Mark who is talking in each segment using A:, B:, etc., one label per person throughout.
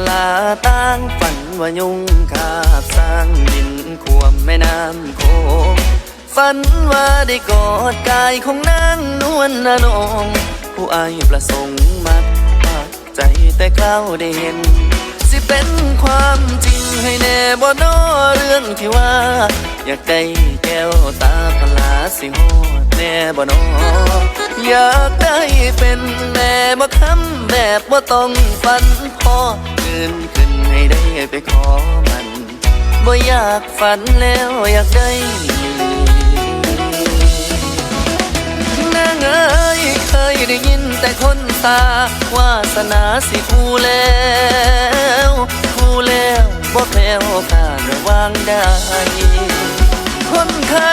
A: ลาต่างฝันว่ายุงคาบสร้างดินควมแม่น้ำโขงฝันว่าได้กอดกายของนางนวลนองผู้อายประสงค์มักปักใจแต่คราวได้เห็นสิเป็นความจริงให้แน่บ่น้อเรื่องที่ว่าอยากได้แก้วตาพลาสิโหดแน่บ่น้ออยากได้เป็นแน่บ่คำแบบบ่ต้องฝันพอคืนขึ้นให้ได้ไปขอมันบ่อยากฝันแล้วอยากได้นางเอ๋ยเคยได้ยินแต่คนตาวาสนาสิคู่แล้วคู่แล้วบ่แพ้วขาดระวางได้คนไข้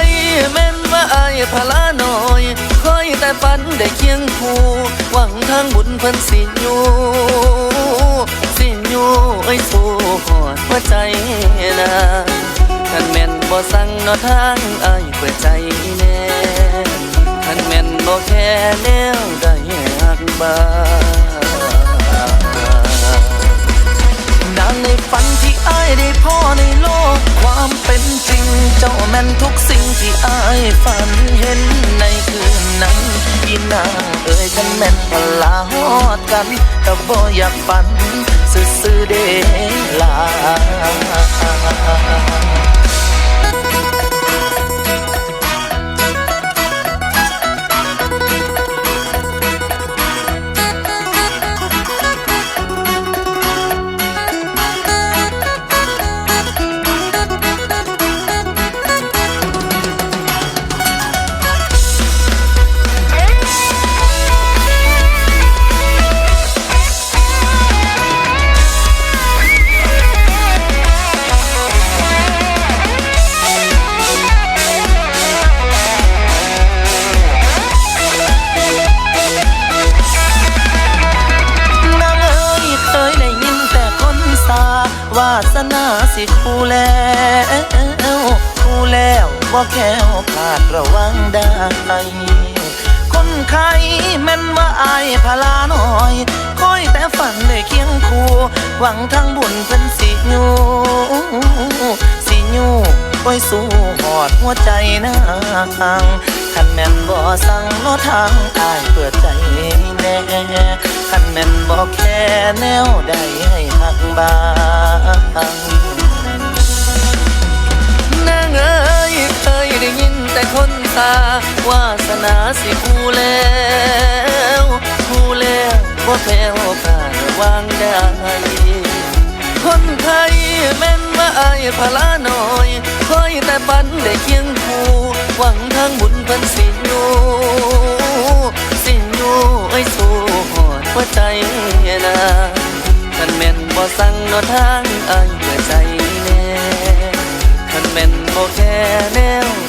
A: แม่นว่าอายพลาน้อยคอยแต่ฝันได้เคียงคู่หวังทางบุญเพิ่นสิอยู่ไอ้สู้หอดหัวใจนะคันแม่นบ่สั่งนอทางอายเปิดใจแน่คันแม่นบ่แค่แนวได้หักบ้านางในฝันที่อายได้พ่อในโลกความเป็นจริงเจ้าแม่นทุกสิ่งที่อายฝันเห็นในคืนนั้นพี่นางเอ่ยคันแม่นพลาฮอดกันก็บ่อยากฝันซื่อเดลาวาสนาสิคู่แล้วคู่แล้วบ่แค่ขาดระวังได้คนไข้แม่นว่าอายพลาน้อยคอยแต่ฝันได้เคียงคู่หวังทางบุญเพิ่นสิอยู่ไว้สู้หอดหัวใจนางคันแม่นบ่สั่งโลทางอายเปิดใจแน่คันแม่นบ่แค่แนวใดให้หักบ้างนางเอ๋ยเคยได้ยินแต่คนตาวาสนาสิคู่แล้วบ่แพ้วขาดระวางได้คนไข้แม่นว่าอายพลาน้อยคอยแต่ฝันได้เคียงคู่หวังทางบุญเพิ่นสิอยู่ไอ้สู้หอดหัวใจนะคันแม่นบ่สั่งโนทางอายเปิดใจแน่คันแม่นบ่แค่แนว